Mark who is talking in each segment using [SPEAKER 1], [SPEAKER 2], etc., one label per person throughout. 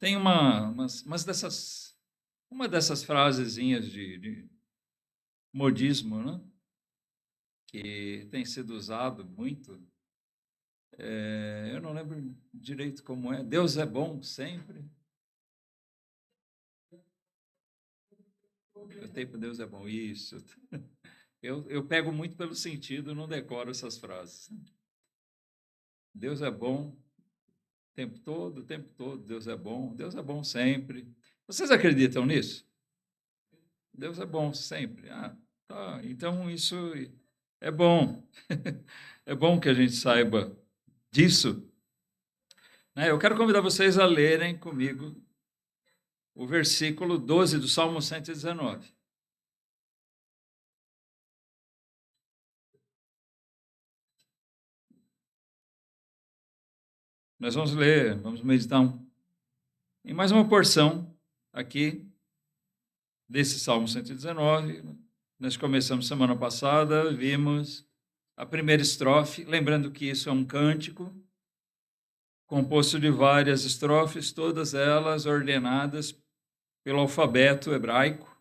[SPEAKER 1] Tem uma dessas frasezinhas de modismo, né? Que tem sido usado muito. Eu não lembro direito como é. Deus é bom sempre. Eu tenho para Deus é bom. Isso. Eu pego muito pelo sentido, não decoro essas frases. Deus é bom o tempo todo. Deus é bom sempre. Vocês acreditam nisso? Deus é bom sempre. Ah, tá. Então isso é bom. É bom que a gente saiba disso, né? Eu quero convidar vocês a lerem comigo o versículo 12 do Salmo 119. Nós vamos ler, vamos meditar em mais uma porção aqui desse Salmo 119. Nós começamos semana passada, vimos a primeira estrofe, lembrando que isso é um cântico composto de várias estrofes, todas elas ordenadas pelo alfabeto hebraico.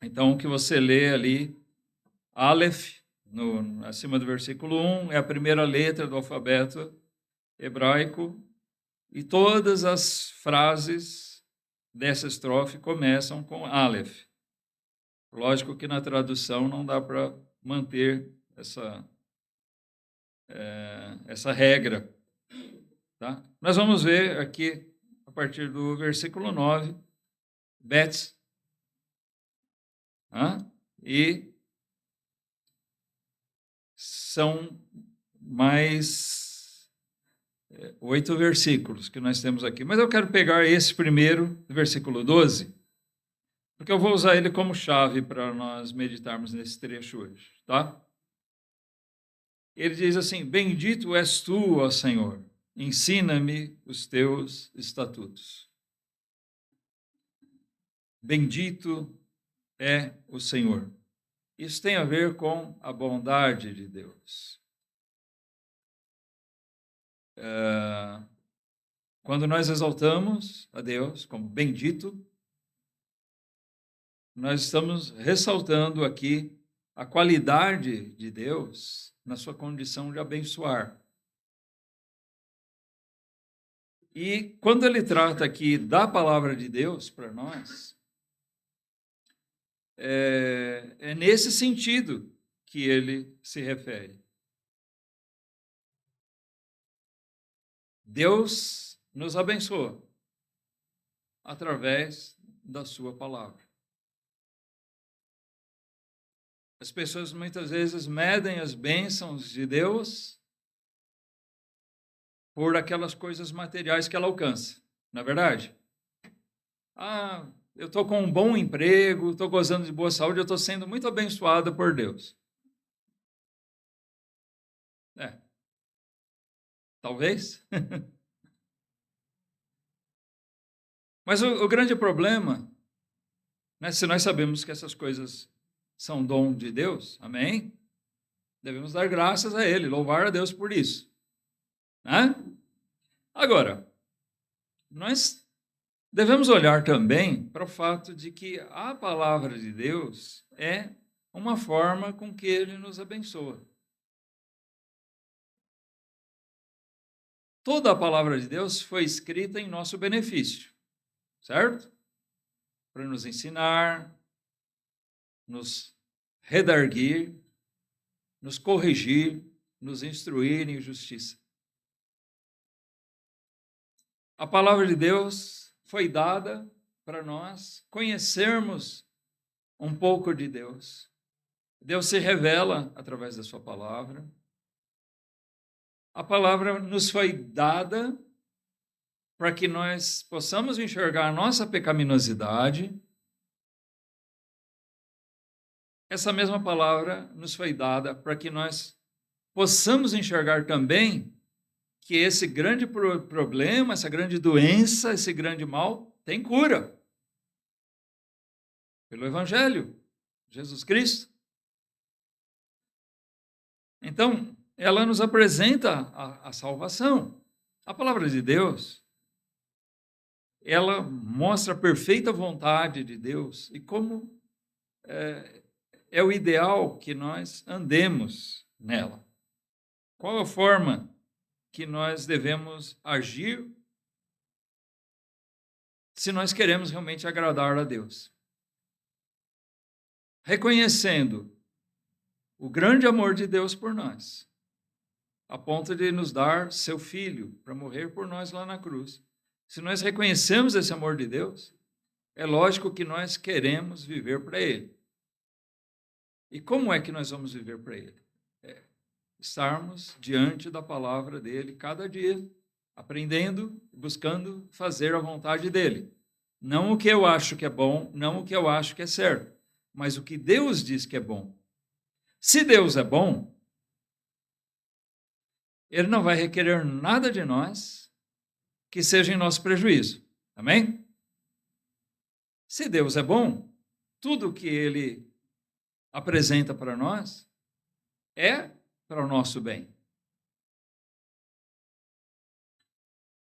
[SPEAKER 1] Então, o que você lê ali, Aleph, acima do versículo 1, é a primeira letra do alfabeto hebraico, e todas as frases dessa estrofe começam com Aleph. Lógico que na tradução não dá para manter essa regra. Tá? Nós vamos ver aqui, a partir do versículo 9, Bet, e são mais 8 versículos que nós temos aqui. Mas eu quero pegar esse primeiro, versículo 12, porque eu vou usar ele como chave para nós meditarmos nesse trecho hoje, tá? Ele diz assim: Bendito és tu, ó Senhor, ensina-me os teus estatutos. Bendito é o Senhor. Isso tem a ver com a bondade de Deus. Quando nós exaltamos a Deus como bendito, nós estamos ressaltando aqui a qualidade de Deus na sua condição de abençoar. E quando ele trata aqui da palavra de Deus para nós, é nesse sentido que ele se refere. Deus nos abençoa através da sua palavra. As pessoas muitas vezes medem as bênçãos de Deus por aquelas coisas materiais que ela alcança, não é verdade? Eu estou com um bom emprego, estou gozando de boa saúde, eu estou sendo muito abençoada por Deus. Talvez. Mas o grande problema, né, se nós sabemos que essas coisas são dom de Deus, amém? Devemos dar graças a Ele, louvar a Deus por isso. Né? Agora, nós devemos olhar também para o fato de que a palavra de Deus é uma forma com que Ele nos abençoa. Toda a palavra de Deus foi escrita em nosso benefício, certo? Para nos ensinar, nos redarguir, nos corrigir, nos instruir em justiça. A palavra de Deus foi dada para nós conhecermos um pouco de Deus. Deus se revela através da sua palavra. A palavra nos foi dada para que nós possamos enxergar a nossa pecaminosidade. Essa mesma palavra nos foi dada para que nós possamos enxergar também que esse grande problema, essa grande doença, esse grande mal tem cura. Pelo Evangelho, Jesus Cristo. Então, ela nos apresenta a salvação. A palavra de Deus ela mostra a perfeita vontade de Deus e como é o ideal que nós andemos nela. Qual a forma que nós devemos agir se nós queremos realmente agradar a Deus? Reconhecendo o grande amor de Deus por nós, a ponto de nos dar seu Filho para morrer por nós lá na cruz. Se nós reconhecemos esse amor de Deus, é lógico que nós queremos viver para Ele. E como é que nós vamos viver para Ele? Estarmos diante da palavra dEle cada dia, aprendendo, buscando fazer a vontade dEle. Não o que eu acho que é bom, não o que eu acho que é certo, mas o que Deus diz que é bom. Se Deus é bom, Ele não vai requerer nada de nós que seja em nosso prejuízo. Amém? Se Deus é bom, tudo que Ele apresenta para nós é para o nosso bem.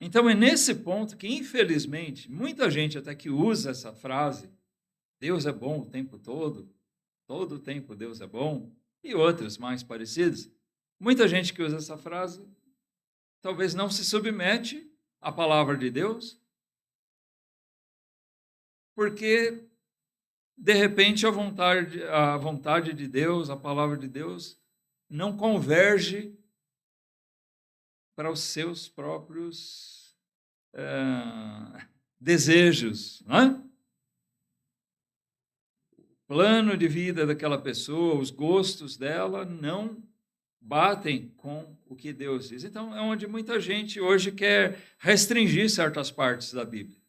[SPEAKER 1] Então é nesse ponto que, infelizmente, muita gente até que usa essa frase, Deus é bom o tempo todo o tempo Deus é bom, e outras mais parecidas, muita gente que usa essa frase talvez não se submete à palavra de Deus, porque, de repente, a vontade de Deus, a palavra de Deus, não converge para os seus próprios desejos, não é? O plano de vida daquela pessoa, os gostos dela não batem com o que Deus diz. Então, é onde muita gente hoje quer restringir certas partes da Bíblia.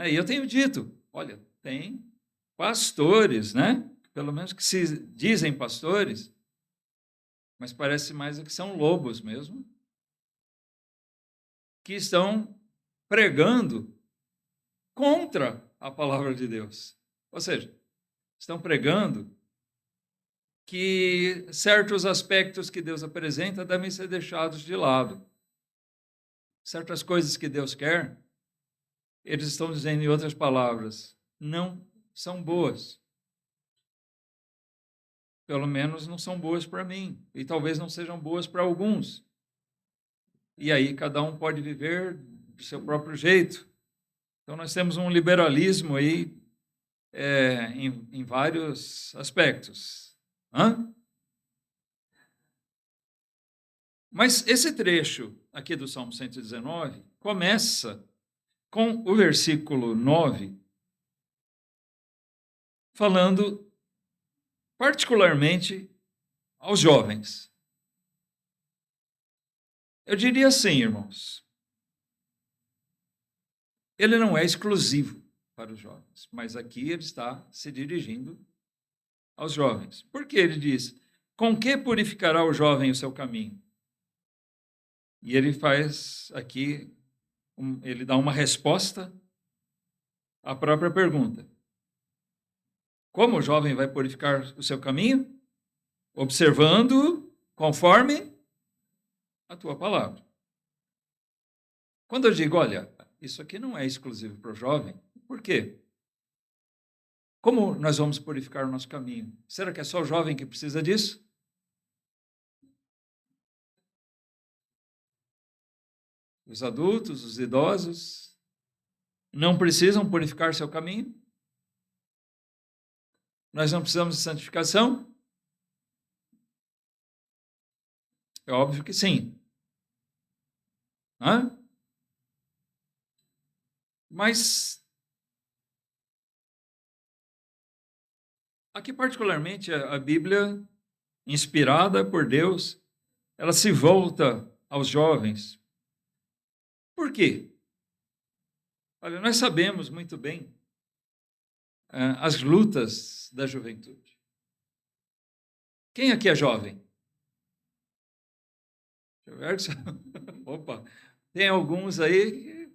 [SPEAKER 1] E eu tenho dito, olha, tem pastores, né? Pelo menos que se dizem pastores, mas parece mais que são lobos mesmo, que estão pregando contra a palavra de Deus. Ou seja, estão pregando que certos aspectos que Deus apresenta devem ser deixados de lado. Certas coisas que Deus quer, eles estão dizendo, em outras palavras, não são boas. Pelo menos não são boas para mim. E talvez não sejam boas para alguns. E aí cada um pode viver do seu próprio jeito. Então nós temos um liberalismo aí em vários aspectos. Mas esse trecho aqui do Salmo 119 começa com o versículo 9, falando particularmente aos jovens. Eu diria assim, irmãos, ele não é exclusivo para os jovens, mas aqui ele está se dirigindo aos jovens. Por que ele diz, com que purificará o jovem o seu caminho? E ele faz aqui, ele dá uma resposta à própria pergunta. Como o jovem vai purificar o seu caminho? Observando conforme a tua palavra. Quando eu digo, olha, isso aqui não é exclusivo para o jovem, por quê? Como nós vamos purificar o nosso caminho? Será que é só o jovem que precisa disso? Os adultos, os idosos, não precisam purificar seu caminho? Nós não precisamos de santificação? É óbvio que sim. Mas aqui particularmente a Bíblia, inspirada por Deus, ela se volta aos jovens. Por quê? Olha, nós sabemos muito bem as lutas da juventude. Quem aqui é jovem? Opa, tem alguns aí.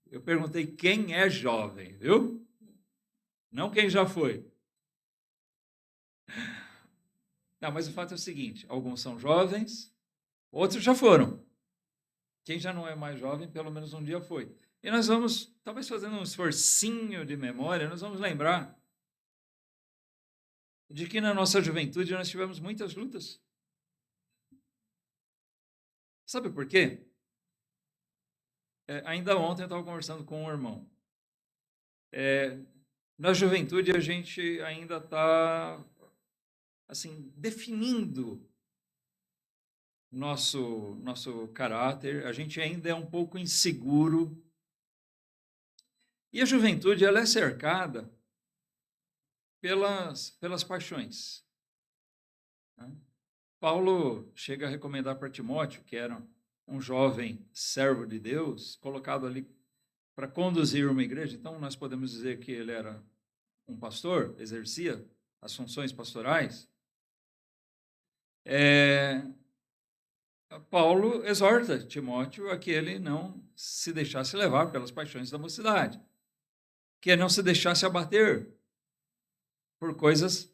[SPEAKER 1] Eu perguntei quem é jovem, viu? Não quem já foi. Não, mas o fato é o seguinte: alguns são jovens, outros já foram. Quem já não é mais jovem, pelo menos um dia foi. E nós vamos, talvez fazendo um esforcinho de memória, nós vamos lembrar de que na nossa juventude nós tivemos muitas lutas. Sabe por quê? Ainda ontem eu estava conversando com um irmão. Na juventude a gente ainda está assim definindo nosso caráter, a gente ainda é um pouco inseguro. E a juventude ela é cercada pelas paixões, né? Paulo chega a recomendar para Timóteo, que era um jovem servo de Deus, colocado ali para conduzir uma igreja. Então, nós podemos dizer que ele era um pastor, exercia as funções pastorais. Paulo exorta Timóteo a que ele não se deixasse levar pelas paixões da mocidade, que não se deixasse abater por coisas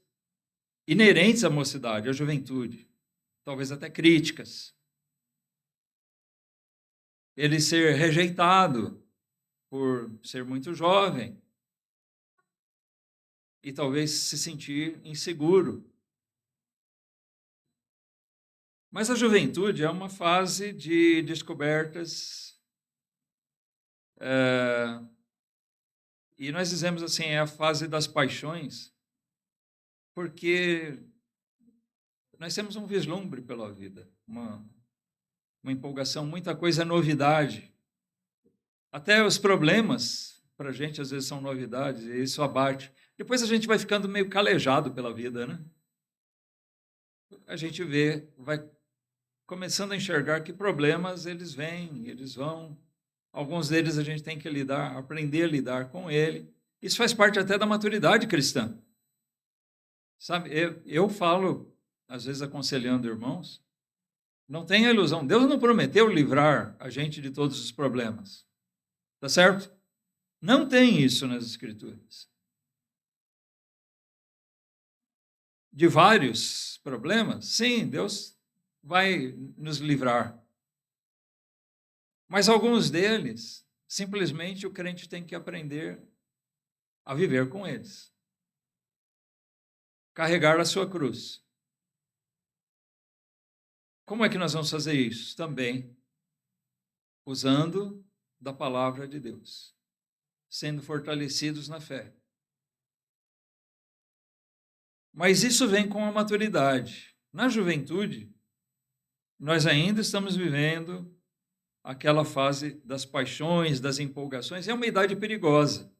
[SPEAKER 1] inerentes à mocidade, à juventude, talvez até críticas. Ele ser rejeitado por ser muito jovem e talvez se sentir inseguro. Mas a juventude é uma fase de descobertas, e nós dizemos assim, é a fase das paixões, porque nós temos um vislumbre pela vida, uma empolgação, muita coisa é novidade. Até os problemas, para a gente, às vezes são novidades, e isso abate. Depois a gente vai ficando meio calejado pela vida, né? A gente vai começando a enxergar que problemas eles vêm, eles vão. Alguns deles a gente tem que aprender a lidar com ele. Isso faz parte até da maturidade cristã. Sabe, eu falo, às vezes aconselhando irmãos, não tenha ilusão, Deus não prometeu livrar a gente de todos os problemas, tá certo? Não tem isso nas Escrituras. De vários problemas, sim, Deus vai nos livrar. Mas alguns deles, simplesmente o crente tem que aprender a viver com eles. Carregar a sua cruz. Como é que nós vamos fazer isso? Também usando da palavra de Deus, sendo fortalecidos na fé. Mas isso vem com a maturidade. Na juventude, nós ainda estamos vivendo aquela fase das paixões, das empolgações. É uma idade perigosa.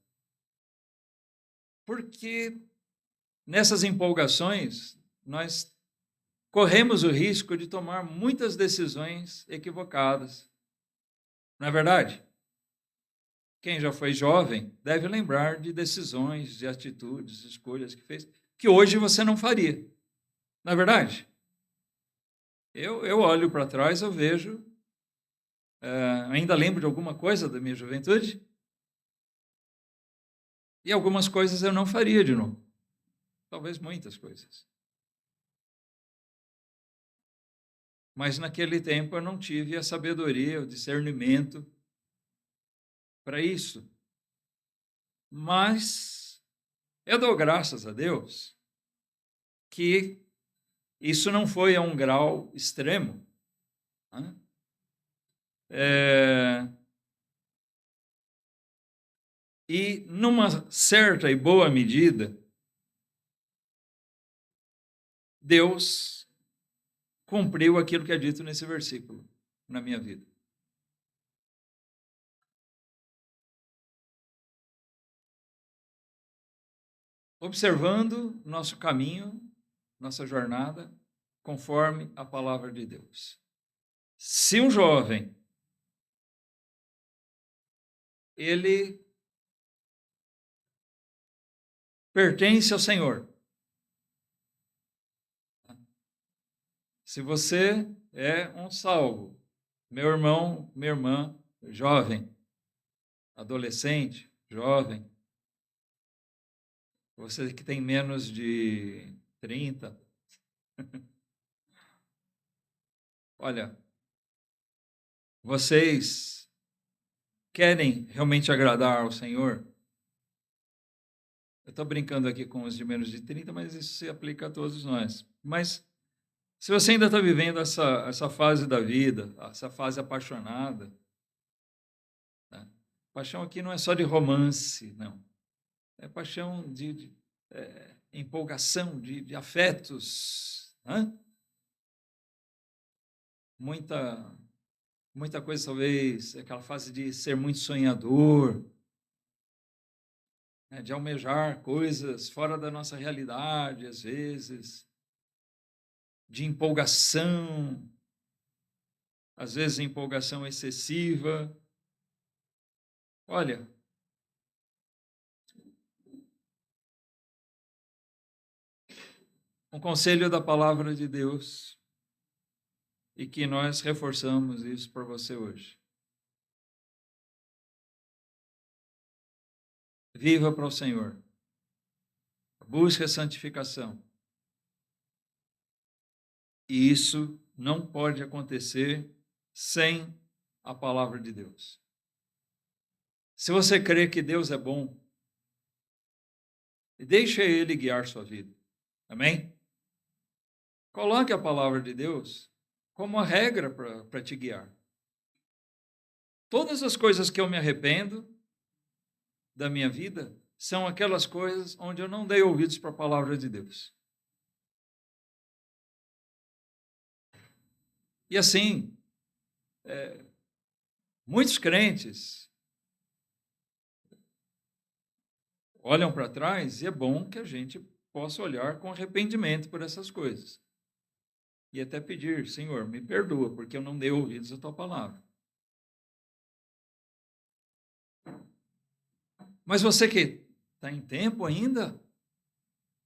[SPEAKER 1] Porque nessas empolgações, nós corremos o risco de tomar muitas decisões equivocadas. Não é verdade? Quem já foi jovem deve lembrar de decisões, de atitudes, de escolhas que fez, que hoje você não faria. Não é verdade? Eu olho para trás, eu vejo, ainda lembro de alguma coisa da minha juventude, e algumas coisas eu não faria de novo. Talvez muitas coisas. Mas naquele tempo eu não tive a sabedoria, o discernimento para isso. Mas eu dou graças a Deus que isso não foi a um grau extremo, né? E, numa certa e boa medida, Deus cumpriu aquilo que é dito nesse versículo na minha vida. Observando nosso caminho, nossa jornada, conforme a palavra de Deus. Se um jovem, ele pertence ao Senhor. Se você é um salvo, meu irmão, minha irmã, jovem, adolescente, jovem, você que tem menos de 30, olha, Vocês querem realmente agradar ao Senhor? Eu estou brincando aqui com os de menos de 30, mas isso se aplica a todos nós. Mas se você ainda está vivendo essa fase da vida, essa fase apaixonada, tá? Paixão aqui não é só de romance, não. É paixão de empolgação, de afetos. Né? Muita coisa, talvez, aquela fase de ser muito sonhador, né? De almejar coisas fora da nossa realidade, às vezes, de empolgação, às vezes empolgação excessiva. Olha, um conselho da palavra de Deus, e que nós reforçamos isso por você hoje. Viva para o Senhor. Busque a santificação. E isso não pode acontecer sem a palavra de Deus. Se você crê que Deus é bom, deixe Ele guiar sua vida. Amém? Coloque a palavra de Deus como a regra para te guiar. Todas as coisas que eu me arrependo da minha vida são aquelas coisas onde eu não dei ouvidos para a palavra de Deus. E assim, muitos crentes olham para trás e é bom que a gente possa olhar com arrependimento por essas coisas. E até pedir, Senhor, me perdoa, porque eu não dei ouvidos à tua palavra. Mas você que está em tempo ainda,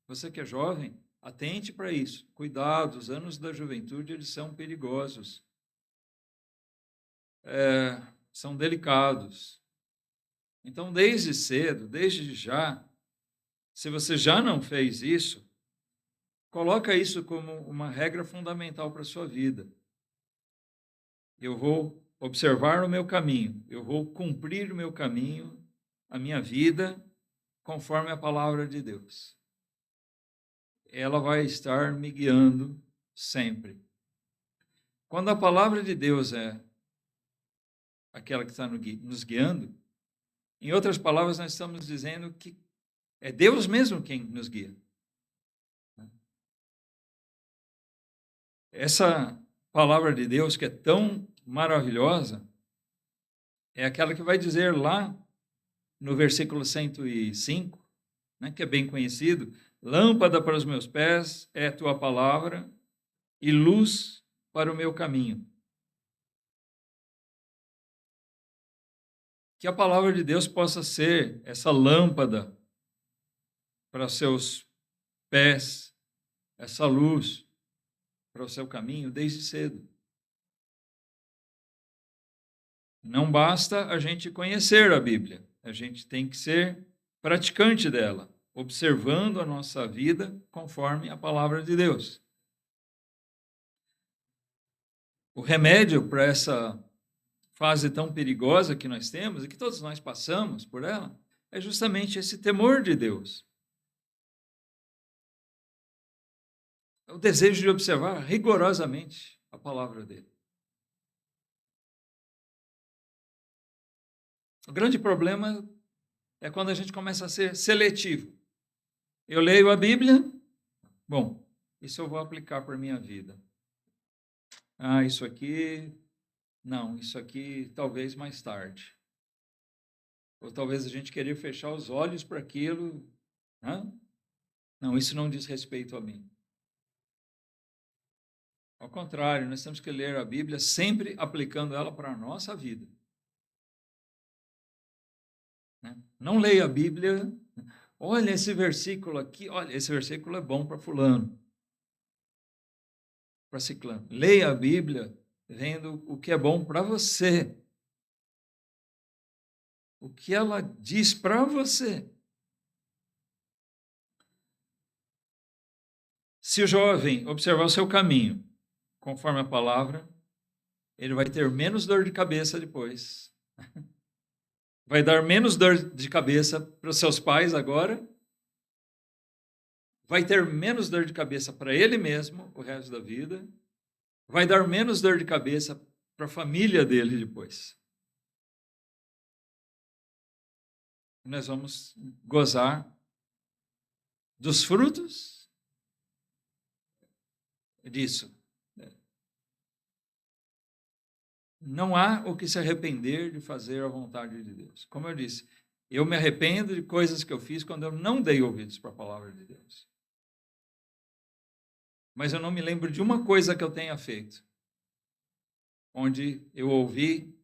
[SPEAKER 1] você que é jovem, atente para isso. Cuidado, os anos da juventude, eles são perigosos. São delicados. Então, desde cedo, desde já, se você já não fez isso, coloca isso como uma regra fundamental para a sua vida. Eu vou observar o meu caminho, eu vou cumprir o meu caminho, a minha vida, conforme a palavra de Deus. Ela vai estar me guiando sempre. Quando a palavra de Deus é aquela que está nos guiando, em outras palavras, nós estamos dizendo que é Deus mesmo quem nos guia. Essa palavra de Deus que é tão maravilhosa é aquela que vai dizer lá no versículo 105, né, que é bem conhecido: lâmpada para os meus pés é a tua palavra e luz para o meu caminho. Que a palavra de Deus possa ser essa lâmpada para os seus pés, essa luz para o seu caminho desde cedo. Não basta a gente conhecer a Bíblia, a gente tem que ser praticante dela, observando a nossa vida conforme a palavra de Deus. O remédio para essa fase tão perigosa que nós temos e que todos nós passamos por ela é justamente esse temor de Deus. O desejo de observar rigorosamente a palavra dele. O grande problema é quando a gente começa a ser seletivo. Eu leio a Bíblia, bom, isso eu vou aplicar para a minha vida. Isso aqui, não, isso aqui talvez mais tarde. Ou talvez a gente querer fechar os olhos para aquilo. Não, isso não diz respeito a mim. Ao contrário, nós temos que ler a Bíblia sempre aplicando ela para a nossa vida. Não leia a Bíblia, olha esse versículo aqui, olha, esse versículo é bom para fulano, para ciclano. Leia a Bíblia vendo o que é bom para você. O que ela diz para você. Se o jovem observar o seu caminho, conforme a palavra, ele vai ter menos dor de cabeça depois. Vai dar menos dor de cabeça para os seus pais agora. Vai ter menos dor de cabeça para ele mesmo o resto da vida. Vai dar menos dor de cabeça para a família dele depois. Nós vamos gozar dos frutos disso. Não há o que se arrepender de fazer a vontade de Deus. Como eu disse, eu me arrependo de coisas que eu fiz quando eu não dei ouvidos para a palavra de Deus. Mas eu não me lembro de uma coisa que eu tenha feito, onde eu ouvi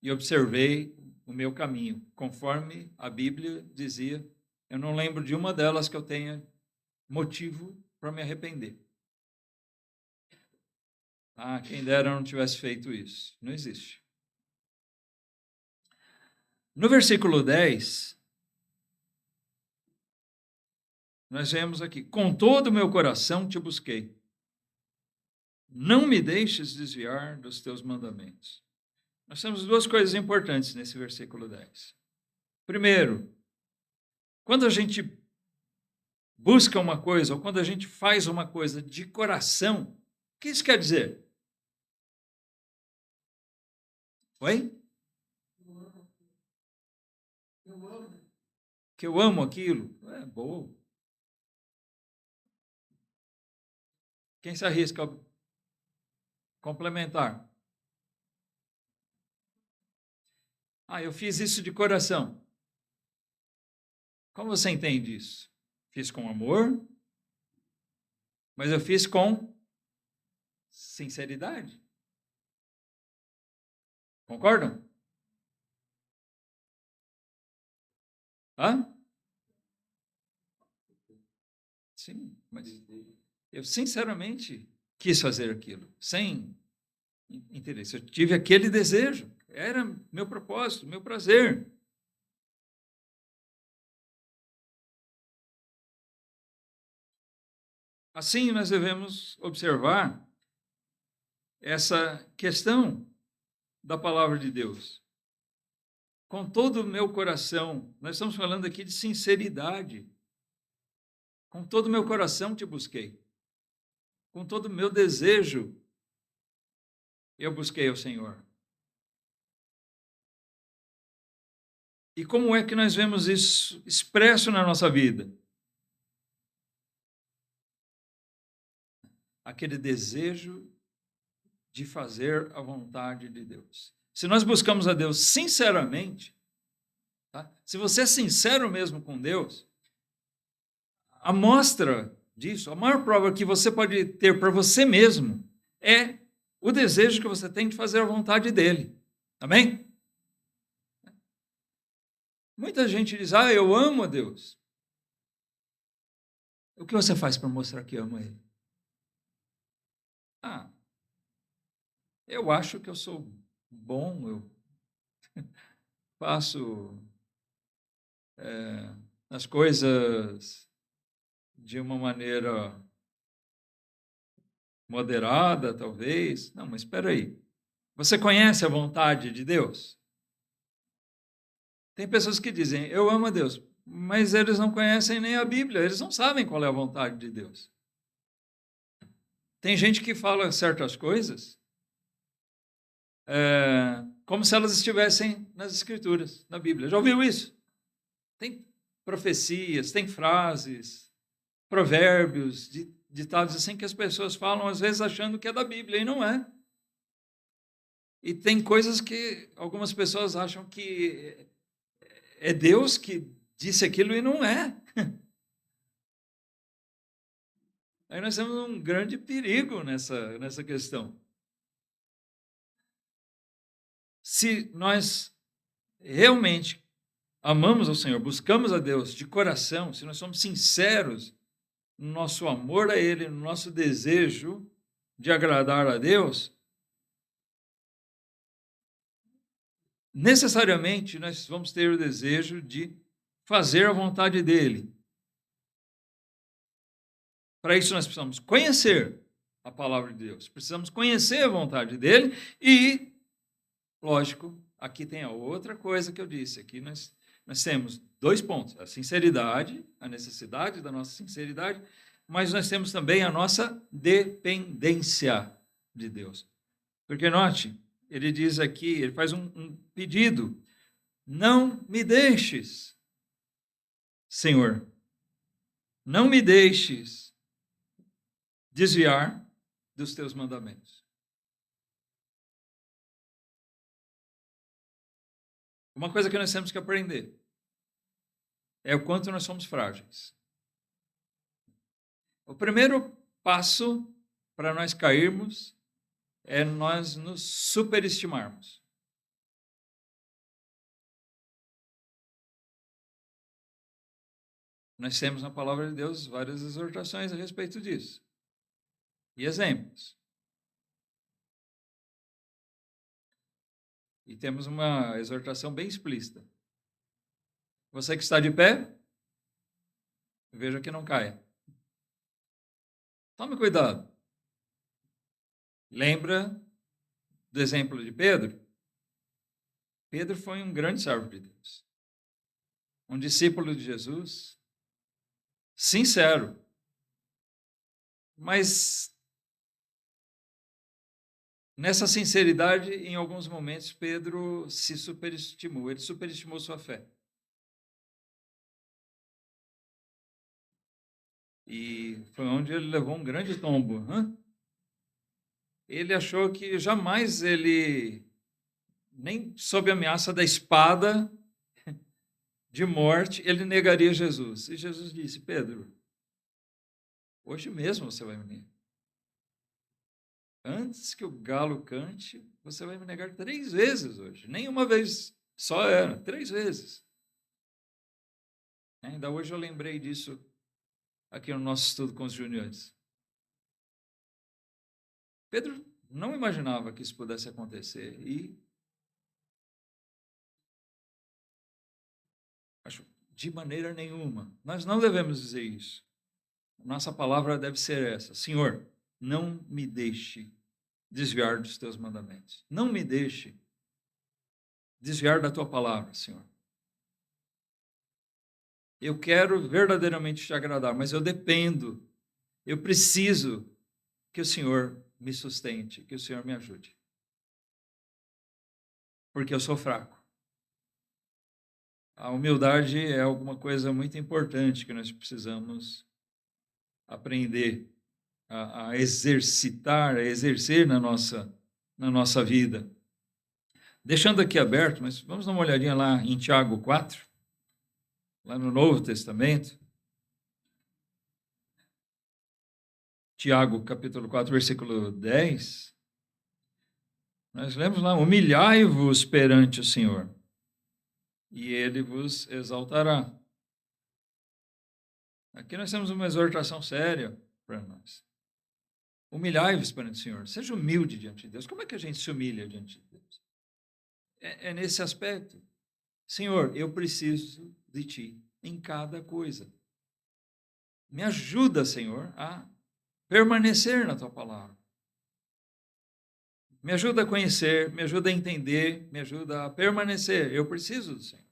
[SPEAKER 1] e observei o meu caminho, conforme a Bíblia dizia. Eu não lembro de uma delas que eu tenha motivo para me arrepender. Ah, quem dera eu não tivesse feito isso. Não existe. No versículo 10, nós vemos aqui: com todo o meu coração te busquei. Não me deixes desviar dos teus mandamentos. Nós temos duas coisas importantes nesse versículo 10. Primeiro, quando a gente busca uma coisa, ou quando a gente faz uma coisa de coração, o que isso quer dizer? Oi? Que eu amo aquilo? É boa. Quem se arrisca a complementar? Ah, eu fiz isso de coração. Como você entende isso? Fiz com amor, mas eu fiz com sinceridade. Concordam? Hã? Sim, mas eu sinceramente quis fazer aquilo, sem interesse. Eu tive aquele desejo, era meu propósito, meu prazer. Assim, nós devemos observar essa questão da palavra de Deus. Com todo o meu coração, nós estamos falando aqui de sinceridade. Com todo o meu coração te busquei. Com todo o meu desejo, eu busquei ao Senhor. E como é que nós vemos isso expresso na nossa vida? Aquele desejo de fazer a vontade de Deus. Se nós buscamos a Deus sinceramente, tá? Se você é sincero mesmo com Deus, a mostra disso, a maior prova que você pode ter para você mesmo é o desejo que você tem de fazer a vontade dele. Amém? Muita gente diz: ah, eu amo a Deus. O que você faz para mostrar que ama Ele? Ah, eu acho que eu sou bom, eu faço as coisas de uma maneira moderada, talvez. Não, mas espera aí. Você conhece a vontade de Deus? Tem pessoas que dizem: eu amo a Deus, mas eles não conhecem nem a Bíblia, eles não sabem qual é a vontade de Deus. Tem gente que fala certas coisas como se elas estivessem nas Escrituras, na Bíblia. Já ouviu isso? Tem profecias, tem frases, provérbios, ditados assim que as pessoas falam, às vezes achando que é da Bíblia, e não é. E tem coisas que algumas pessoas acham que é Deus que disse aquilo e não é. Aí nós temos um grande perigo nessa questão. Se nós realmente amamos ao Senhor, buscamos a Deus de coração, se nós somos sinceros no nosso amor a Ele, no nosso desejo de agradar a Deus, necessariamente nós vamos ter o desejo de fazer a vontade dEle. Para isso nós precisamos conhecer a palavra de Deus. Precisamos conhecer a vontade dele e, lógico, aqui tem a outra coisa que eu disse. Aqui nós temos 2 pontos: a sinceridade, a necessidade da nossa sinceridade, mas nós temos também a nossa dependência de Deus. Porque, note, ele diz aqui, ele faz um pedido: não me deixes, Senhor, não me deixes desviar dos teus mandamentos. Uma coisa que nós temos que aprender é o quanto nós somos frágeis. O primeiro passo para nós cairmos é nós nos superestimarmos. Nós temos na palavra de Deus várias exortações a respeito disso. E exemplos. E temos uma exortação bem explícita. Você que está de pé, veja que não caia. Tome cuidado. Lembra do exemplo de Pedro? Pedro foi um grande servo de Deus. Um discípulo de Jesus, sincero. Mas nessa sinceridade, em alguns momentos, Pedro se superestimou. Ele superestimou sua fé. E foi onde ele levou um grande tombo. Ele achou que jamais ele, nem sob a ameaça da espada de morte, ele negaria Jesus. E Jesus disse: Pedro, hoje mesmo você vai me negar. Antes que o galo cante, você vai me negar 3 vezes hoje. Nem uma vez só era, 3 vezes. Ainda hoje eu lembrei disso aqui no nosso estudo com os juniores. Pedro não imaginava que isso pudesse acontecer e acho de maneira nenhuma. Nós não devemos dizer isso. Nossa palavra deve ser essa: Senhor, não me deixe desviar dos teus mandamentos. Não me deixe desviar da tua palavra, Senhor. Eu quero verdadeiramente te agradar, mas eu dependo, eu preciso que o Senhor me sustente, que o Senhor me ajude. Porque eu sou fraco. A humildade é alguma coisa muito importante que nós precisamos aprender a exercitar, a exercer na nossa vida. Deixando aqui aberto, mas vamos dar uma olhadinha lá em Tiago 4, lá no Novo Testamento. Tiago, capítulo 4, versículo 10. Nós lemos lá: humilhai-vos perante o Senhor, e ele vos exaltará. Aqui nós temos uma exortação séria para nós. Humilhai-vos perante o Senhor. Seja humilde diante de Deus. Como é que a gente se humilha diante de Deus? É nesse aspecto. Senhor, eu preciso de Ti em cada coisa. Me ajuda, Senhor, a permanecer na Tua palavra. Me ajuda a conhecer, me ajuda a entender, me ajuda a permanecer. Eu preciso do Senhor.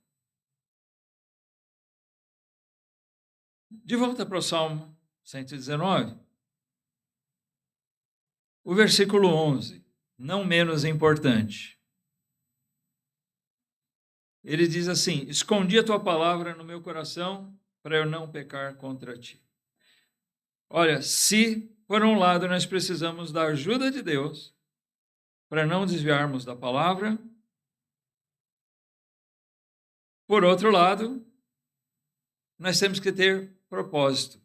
[SPEAKER 1] De volta para o Salmo 119. O versículo 11, não menos importante. Ele diz assim: escondi a tua palavra no meu coração para eu não pecar contra ti. Olha, se por um lado nós precisamos da ajuda de Deus para não desviarmos da palavra, por outro lado, nós temos que ter propósito.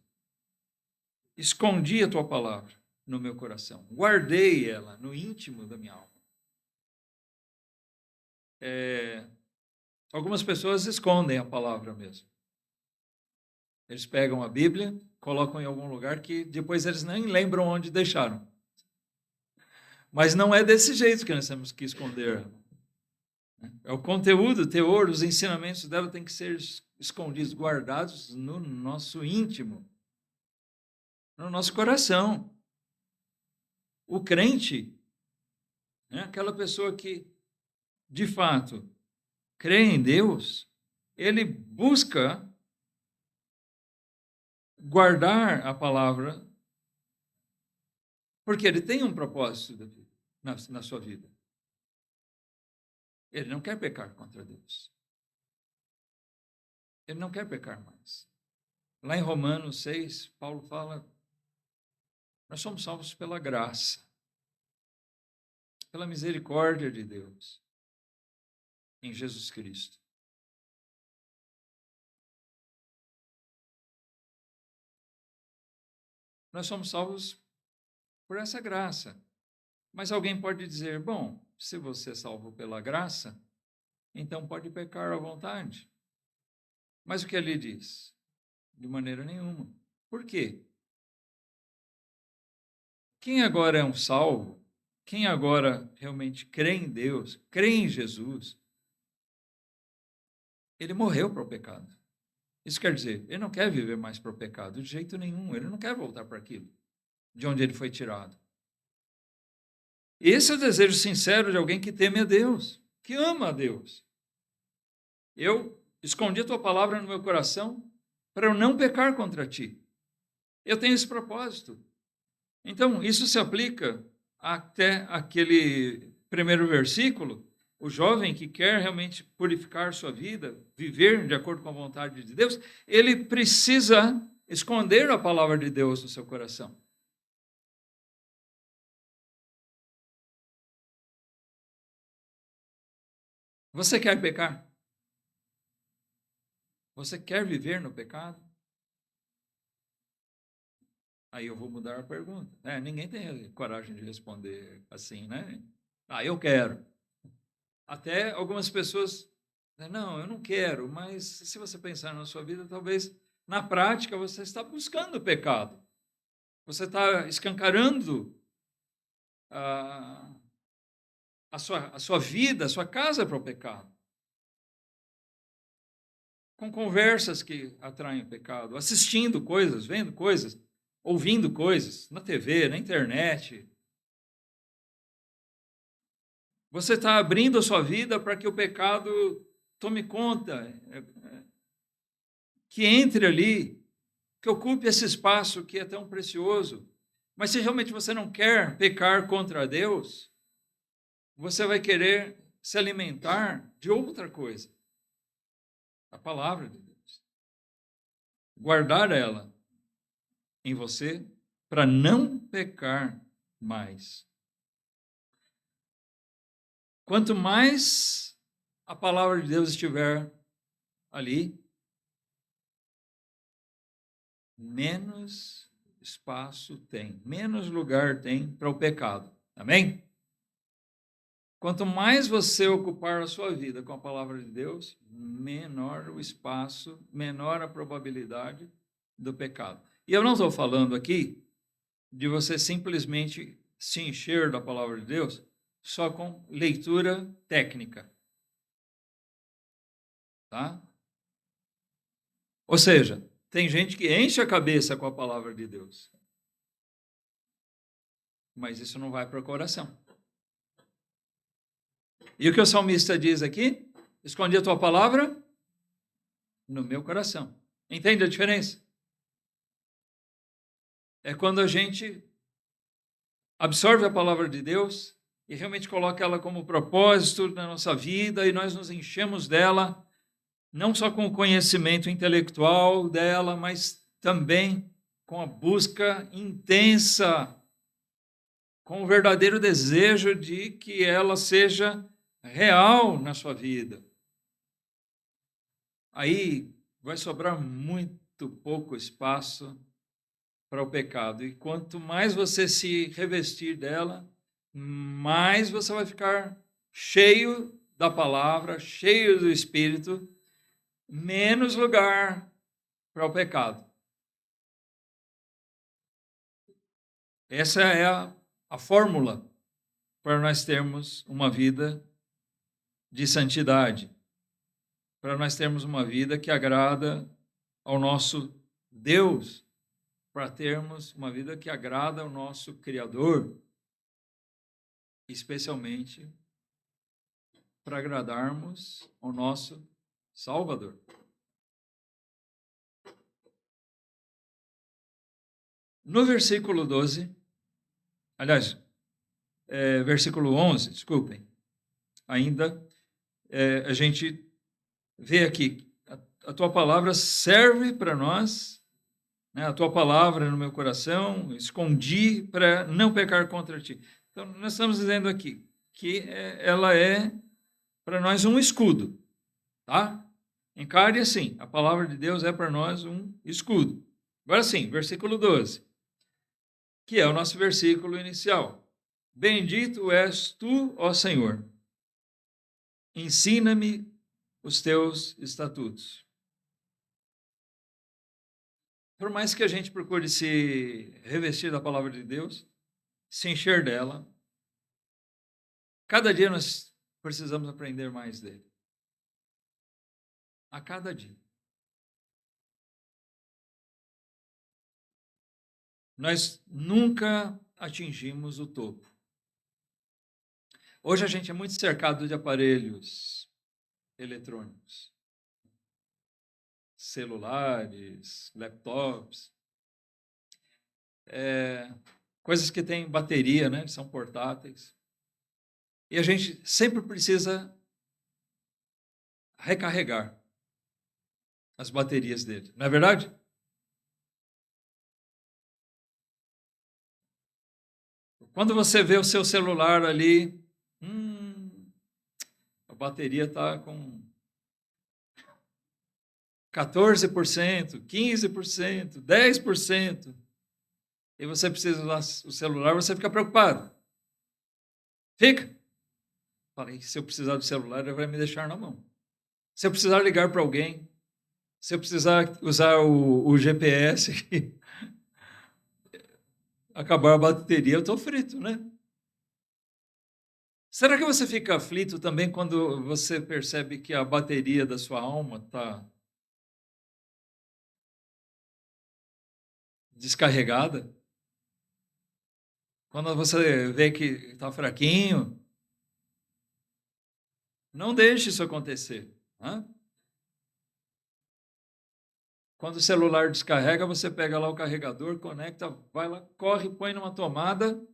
[SPEAKER 1] Escondi a tua palavra no meu coração, guardei ela no íntimo da minha alma. Algumas pessoas escondem a palavra mesmo. Eles pegam a Bíblia, colocam em algum lugar que depois eles nem lembram onde deixaram. Mas não é desse jeito que nós temos que esconder. É o conteúdo, o teor, os ensinamentos dela têm que ser escondidos, guardados no nosso íntimo, no nosso coração. O crente, né, aquela pessoa que, de fato, crê em Deus, ele busca guardar a palavra, porque ele tem um propósito na sua vida. Ele não quer pecar contra Deus. Ele não quer pecar mais. Lá em Romanos 6, Paulo fala, nós somos salvos pela graça, pela misericórdia de Deus, em Jesus Cristo. Nós somos salvos por essa graça. Mas alguém pode dizer, bom, se você é salvo pela graça, então pode pecar à vontade. Mas o que ele diz? De maneira nenhuma. Por quê? Quem agora é um salvo, quem agora realmente crê em Deus, crê em Jesus, ele morreu para o pecado. Isso quer dizer, ele não quer viver mais para o pecado, de jeito nenhum. Ele não quer voltar para aquilo, de onde ele foi tirado. Esse é o desejo sincero de alguém que teme a Deus, que ama a Deus. Eu escondi a tua palavra no meu coração para eu não pecar contra ti. Eu tenho esse propósito. Então, isso se aplica até aquele primeiro versículo. O jovem que quer realmente purificar sua vida, viver de acordo com a vontade de Deus, ele precisa esconder a palavra de Deus no seu coração. Você quer pecar? Você quer viver no pecado? Aí eu vou mudar a pergunta. Ninguém tem coragem de responder assim, né? Eu quero. Até algumas pessoas, não, eu não quero, mas se você pensar na sua vida, talvez na prática você está buscando o pecado. Você está escancarando a sua vida, a sua casa para o pecado. Com conversas que atraem o pecado, assistindo coisas, vendo coisas, ouvindo coisas na TV, na internet. Você está abrindo a sua vida para que o pecado tome conta, que entre ali, que ocupe esse espaço que é tão precioso. Mas se realmente você não quer pecar contra Deus, você vai querer se alimentar de outra coisa, a palavra de Deus. Guardar ela em você para não pecar mais. Quanto mais a palavra de Deus estiver ali, menos espaço tem, menos lugar tem para o pecado. Amém? Quanto mais você ocupar a sua vida com a palavra de Deus, menor o espaço, menor a probabilidade do pecado. E eu não estou falando aqui de você simplesmente se encher da palavra de Deus só com leitura técnica. Tá? Ou seja, tem gente que enche a cabeça com a palavra de Deus, mas isso não vai para o coração. E o que o salmista diz aqui? Escondi a tua palavra no meu coração. Entende a diferença? É quando a gente absorve a palavra de Deus e realmente coloca ela como propósito na nossa vida e nós nos enchemos dela, não só com o conhecimento intelectual dela, mas também com a busca intensa, com o verdadeiro desejo de que ela seja real na sua vida. Aí vai sobrar muito pouco espaço para o pecado. E quanto mais você se revestir dela, mais você vai ficar cheio da palavra, cheio do Espírito, menos lugar para o pecado. Essa é a fórmula para nós termos uma vida de santidade, para nós termos uma vida que agrada ao nosso Deus, para termos uma vida que agrada ao nosso Criador. especialmente para agradarmos ao nosso Salvador. No versículo 12, aliás, versículo 11, desculpem, ainda a gente vê aqui, a tua palavra serve para nós, né? A tua palavra no meu coração, escondi para não pecar contra ti. Então, nós estamos dizendo aqui que ela é para nós um escudo, tá? Encare assim, a palavra de Deus é para nós um escudo. Agora sim, versículo 12, que é o nosso versículo inicial. Bendito és tu, ó Senhor, ensina-me os teus estatutos. Por mais que a gente procure se revestir da palavra de Deus, se encher dela, cada dia nós precisamos aprender mais dele. A cada dia. Nós nunca atingimos o topo. Hoje a gente é muito cercado de aparelhos eletrônicos, celulares, laptops, coisas que têm bateria, né? São portáteis. E a gente sempre precisa recarregar as baterias dele, não é verdade? Quando você vê o seu celular ali, a bateria está com 14%, 15%, 10%, e você precisa usar o celular, você fica preocupado. Fica. Falei, se eu precisar do celular, ele vai me deixar na mão. Se eu precisar ligar para alguém, se eu precisar usar o GPS, acabar a bateria, eu estou frito, né? Será que você fica aflito também quando você percebe que a bateria da sua alma está descarregada? Quando você vê que está fraquinho? Não deixe isso acontecer. Né? Quando o celular descarrega, você pega lá o carregador, conecta, vai lá, corre, põe numa tomada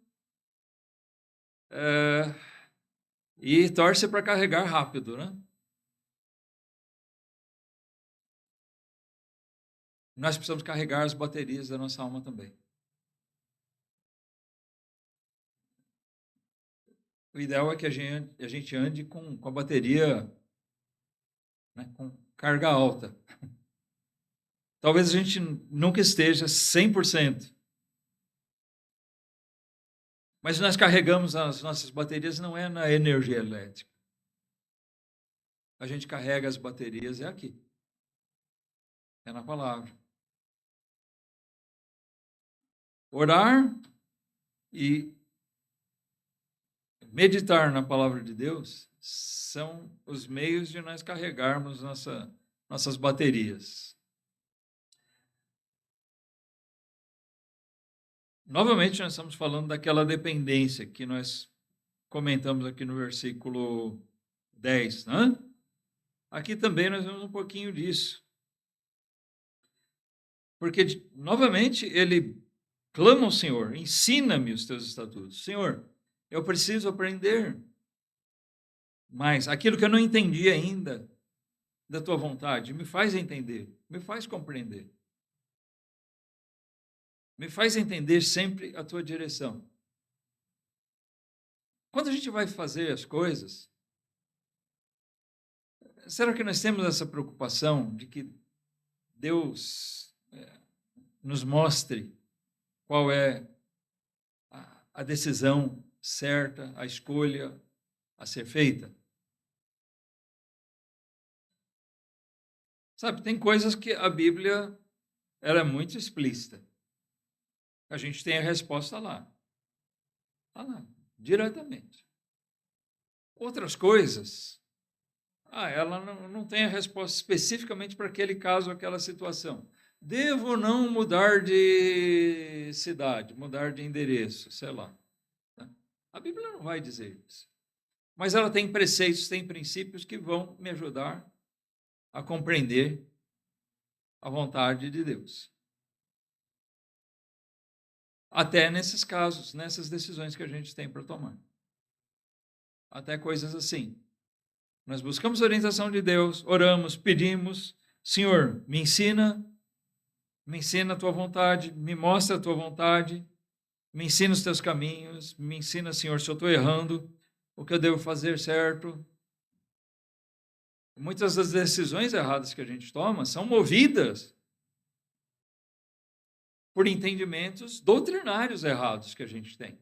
[SPEAKER 1] e torce para carregar rápido, né? Nós precisamos carregar as baterias da nossa alma também. O ideal é que a gente ande com a bateria, né, com carga alta. Talvez a gente nunca esteja 100%. Mas nós carregamos as nossas baterias não é na energia elétrica. A gente carrega as baterias aqui. É na palavra. Orar e meditar na palavra de Deus são os meios de nós carregarmos nossas baterias. Novamente, nós estamos falando daquela dependência que nós comentamos aqui no versículo 10. Né? Aqui também nós vemos um pouquinho disso. Porque, novamente, ele clama ao Senhor, ensina-me os teus estatutos. Senhor, eu preciso aprender mais. Aquilo que eu não entendi ainda da tua vontade, me faz entender, me faz compreender. Me faz entender sempre a tua direção. Quando a gente vai fazer as coisas, será que nós temos essa preocupação de que Deus nos mostre qual é a decisão certa, a escolha a ser feita? Sabe, tem coisas que a Bíblia ela é muito explícita. A gente tem a resposta lá. Está lá, diretamente. Outras coisas, ela não tem a resposta especificamente para aquele caso, aquela situação. Devo ou não mudar de cidade, mudar de endereço, sei lá. A Bíblia não vai dizer isso. Mas ela tem preceitos, tem princípios que vão me ajudar a compreender a vontade de Deus. Até nesses casos, nessas decisões que a gente tem para tomar. Até coisas assim. Nós buscamos a orientação de Deus, oramos, pedimos, Senhor, me ensina a tua vontade, me mostra a tua vontade, me ensina os teus caminhos, me ensina, Senhor, se eu estou errando, o que eu devo fazer certo. Muitas das decisões erradas que a gente toma são movidas por entendimentos doutrinários errados que a gente tem.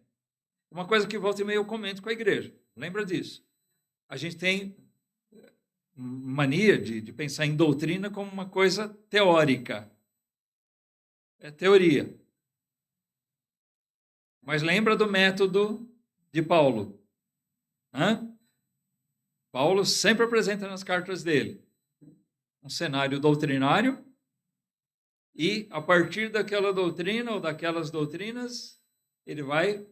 [SPEAKER 1] Uma coisa que volta e meia eu comento com a igreja, lembra disso? A gente tem mania de pensar em doutrina como uma coisa teórica. É teoria. Mas lembra do método de Paulo. Paulo sempre apresenta nas cartas dele um cenário doutrinário e, a partir daquela doutrina ou daquelas doutrinas, ele vai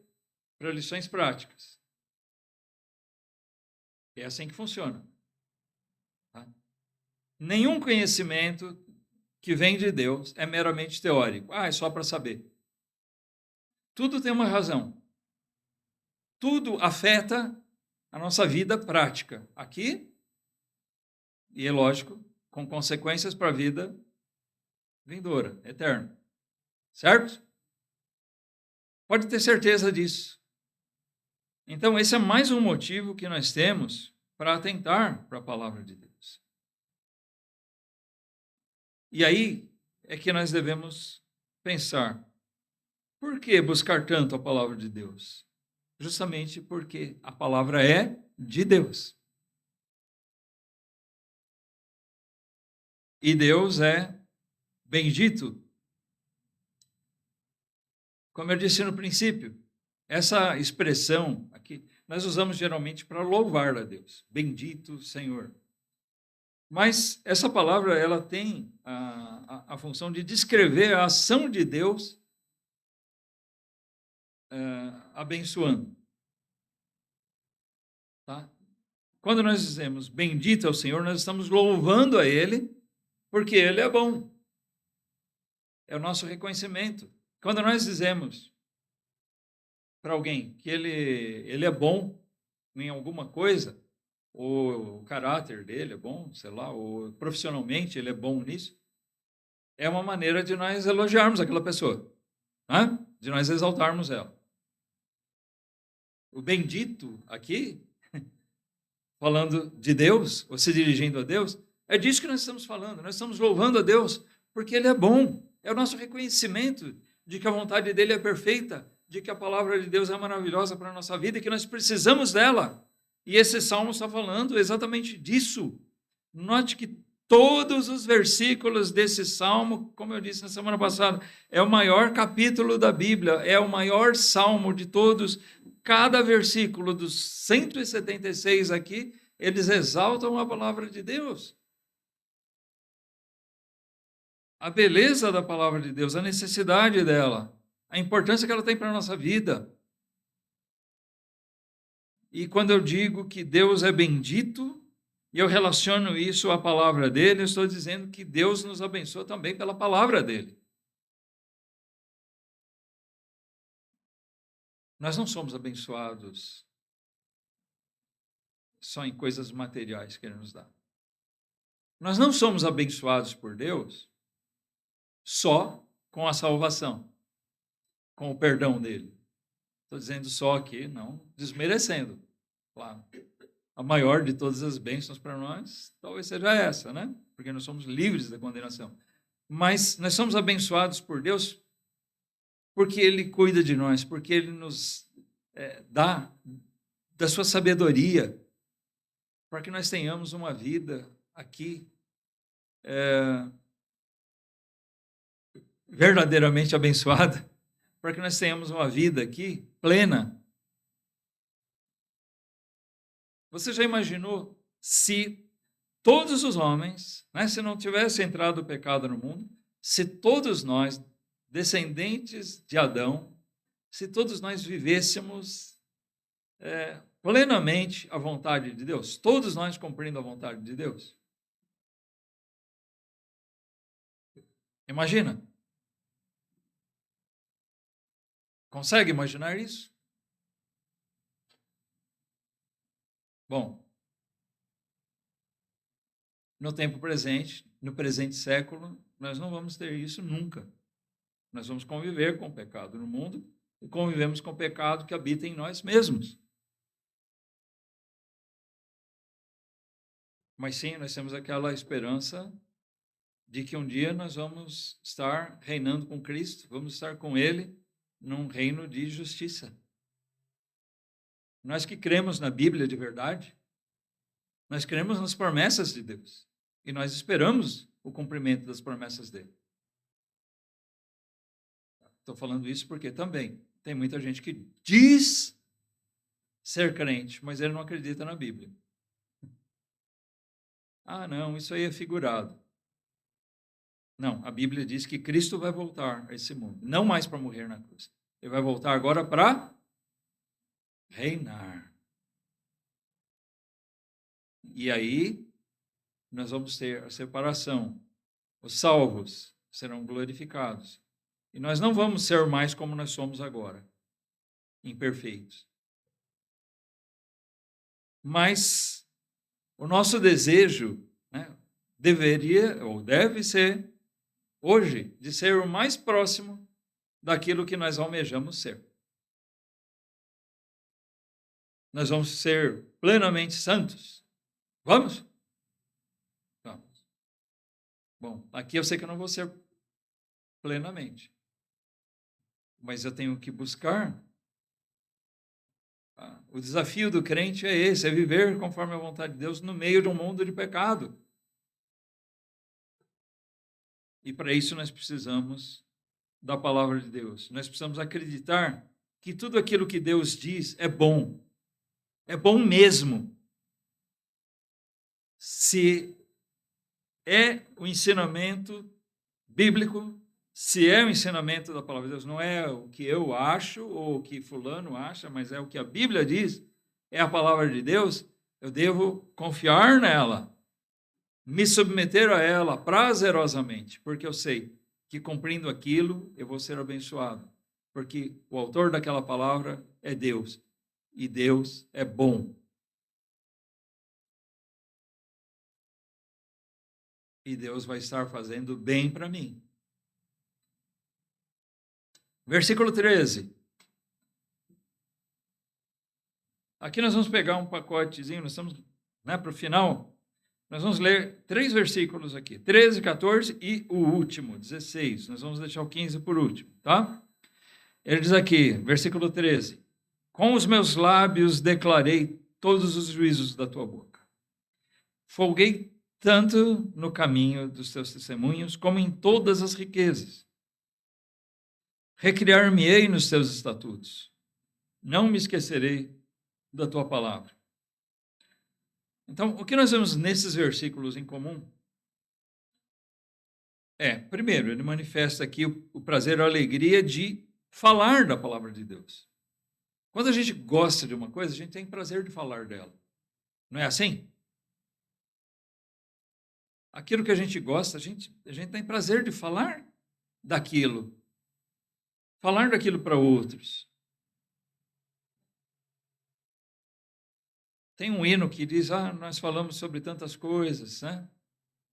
[SPEAKER 1] para lições práticas. É assim que funciona. Tá? Nenhum conhecimento que vem de Deus é meramente teórico. É só para saber. Tudo tem uma razão. Tudo afeta a nossa vida prática aqui e, é lógico, com consequências para a vida vindoura, eterna. Certo? Pode ter certeza disso. Então, esse é mais um motivo que nós temos para atentar para a palavra de Deus. E aí é que nós devemos pensar, por que buscar tanto a palavra de Deus? Justamente porque a palavra é de Deus. E Deus é bendito. Como eu disse no princípio, essa expressão aqui, nós usamos geralmente para louvar a Deus. Bendito Senhor. Mas essa palavra, ela tem a função de descrever a ação de Deus abençoando. Tá? Quando nós dizemos bendito é o Senhor, nós estamos louvando a Ele, porque Ele é bom. É o nosso reconhecimento. Quando nós dizemos para alguém que ele é bom em alguma coisa, ou o caráter dele é bom, sei lá, ou profissionalmente ele é bom nisso, é uma maneira de nós elogiarmos aquela pessoa, né? De nós exaltarmos ela. O bendito aqui, falando de Deus, ou se dirigindo a Deus, é disso que nós estamos falando. Nós estamos louvando a Deus porque Ele é bom. É o nosso reconhecimento de que a vontade dEle é perfeita, de que a palavra de Deus é maravilhosa para a nossa vida e que nós precisamos dela. E esse salmo está falando exatamente disso. Note que todos os versículos desse salmo, como eu disse na semana passada, é o maior capítulo da Bíblia, é o maior salmo de todos. Cada versículo dos 176 aqui, eles exaltam a palavra de Deus. A beleza da palavra de Deus, a necessidade dela, a importância que ela tem para a nossa vida. E quando eu digo que Deus é bendito, e eu relaciono isso à palavra dele, eu estou dizendo que Deus nos abençoa também pela palavra dele. Nós não somos abençoados só em coisas materiais que ele nos dá. Nós não somos abençoados por Deus só com a salvação, com o perdão dele. Estou dizendo só aqui, não desmerecendo, claro. A maior de todas as bênçãos para nós talvez seja essa, né? Porque nós somos livres da condenação. Mas nós somos abençoados por Deus porque Ele cuida de nós, porque Ele nos dá da sua sabedoria para que nós tenhamos uma vida aqui verdadeiramente abençoada, para que nós tenhamos uma vida aqui plena. Você já imaginou se todos os homens, né, se não tivesse entrado o pecado no mundo, se todos nós, descendentes de Adão, se todos nós vivêssemos plenamente a vontade de Deus? Todos nós cumprindo a vontade de Deus? Imagina. Consegue imaginar isso? Bom, no tempo presente, no presente século, nós não vamos ter isso nunca. Nós vamos conviver com o pecado no mundo e convivemos com o pecado que habita em nós mesmos. Mas sim, nós temos aquela esperança de que um dia nós vamos estar reinando com Cristo, vamos estar com Ele num reino de justiça. Nós que cremos na Bíblia de verdade, nós cremos nas promessas de Deus e nós esperamos o cumprimento das promessas dele. Estou falando isso porque também tem muita gente que diz ser crente, mas ele não acredita na Bíblia. Ah, não, isso aí é figurado. Não, a Bíblia diz que Cristo vai voltar a esse mundo, não mais para morrer na cruz. Ele vai voltar agora para reinar. E aí nós vamos ter a separação. Os salvos serão glorificados. E nós não vamos ser mais como nós somos agora, imperfeitos. Mas o nosso desejo, né, deveria ou deve ser, hoje, de ser o mais próximo daquilo que nós almejamos ser. Nós vamos ser plenamente santos? Vamos? Vamos. Bom, aqui eu sei que eu não vou ser plenamente, mas eu tenho que buscar. O desafio do crente é esse, é viver conforme a vontade de Deus no meio de um mundo de pecado. E para isso nós precisamos da palavra de Deus. Nós precisamos acreditar que tudo aquilo que Deus diz é bom. É bom mesmo. Se é o ensinamento bíblico, se é o ensinamento da palavra de Deus, não é o que eu acho ou o que fulano acha, mas é o que a Bíblia diz, é a palavra de Deus, eu devo confiar nela, me submeter a ela prazerosamente, porque eu sei que cumprindo aquilo eu vou ser abençoado, porque o autor daquela palavra é Deus, e Deus é bom. E Deus vai estar fazendo bem para mim. Versículo 13. Aqui nós vamos pegar um pacotezinho, nós estamos para o final. Nós vamos ler 3 versículos aqui, 13, 14 e o último, 16. Nós vamos deixar o 15 por último, tá? Ele diz aqui, versículo 13: com os meus lábios declarei todos os juízos da tua boca. Folguei tanto no caminho dos teus testemunhos, como em todas as riquezas. Recriar-me-ei nos teus estatutos. Não me esquecerei da tua palavra. Então, o que nós vemos nesses versículos em comum? Primeiro, ele manifesta aqui o prazer, a alegria de falar da palavra de Deus. Quando a gente gosta de uma coisa, a gente tem prazer de falar dela. Não é assim? Aquilo que a gente gosta, a gente tem prazer de falar daquilo. Falar daquilo para outros. Tem um hino que diz, nós falamos sobre tantas coisas, né?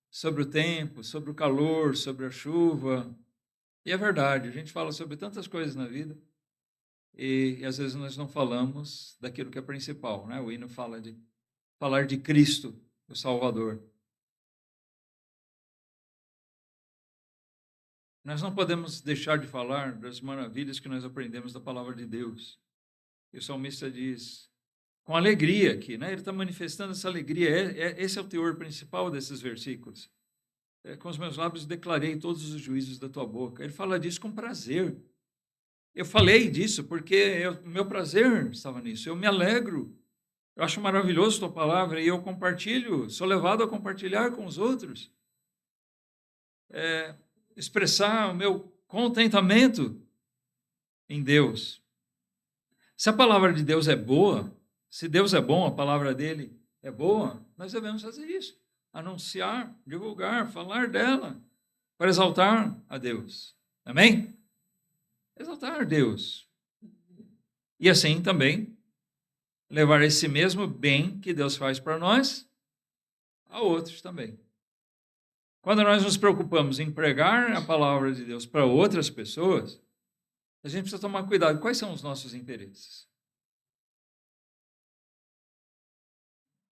[SPEAKER 1] Sobre o tempo, sobre o calor, sobre a chuva. E é verdade, a gente fala sobre tantas coisas na vida e às vezes nós não falamos daquilo que é principal, né? O hino fala de falar de Cristo, o Salvador. Nós não podemos deixar de falar das maravilhas que nós aprendemos da palavra de Deus. E o salmista diz, com alegria aqui, né? Ele está manifestando essa alegria, esse é o teor principal desses versículos. Com os meus lábios declarei todos os juízos da tua boca. Ele fala disso com prazer. Eu falei disso porque meu prazer estava nisso. Eu me alegro. Eu acho maravilhoso a tua palavra e eu compartilho, sou levado a compartilhar com os outros. Expressar o meu contentamento em Deus. Se a palavra de Deus é boa, se Deus é bom, a palavra dele é boa, nós devemos fazer isso. Anunciar, divulgar, falar dela, para exaltar a Deus. Amém? Exaltar a Deus. E assim também levar esse mesmo bem que Deus faz para nós a outros também. Quando nós nos preocupamos em pregar a palavra de Deus para outras pessoas, a gente precisa tomar cuidado. Quais são os nossos interesses?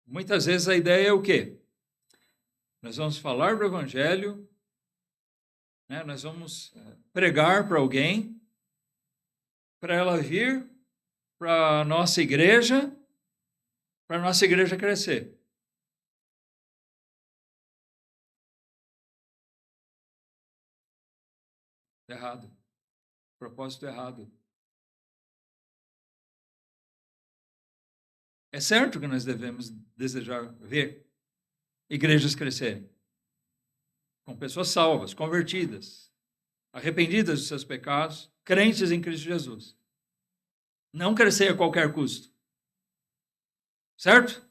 [SPEAKER 1] Muitas vezes a ideia é o quê? Nós vamos falar do Evangelho, né? Nós vamos pregar para alguém, para ela vir para a nossa igreja crescer. Errado. Propósito errado. É certo que nós devemos desejar ver igrejas crescerem, com pessoas salvas, convertidas, arrependidas dos seus pecados, crentes em Cristo Jesus. Não crescer a qualquer custo. Certo?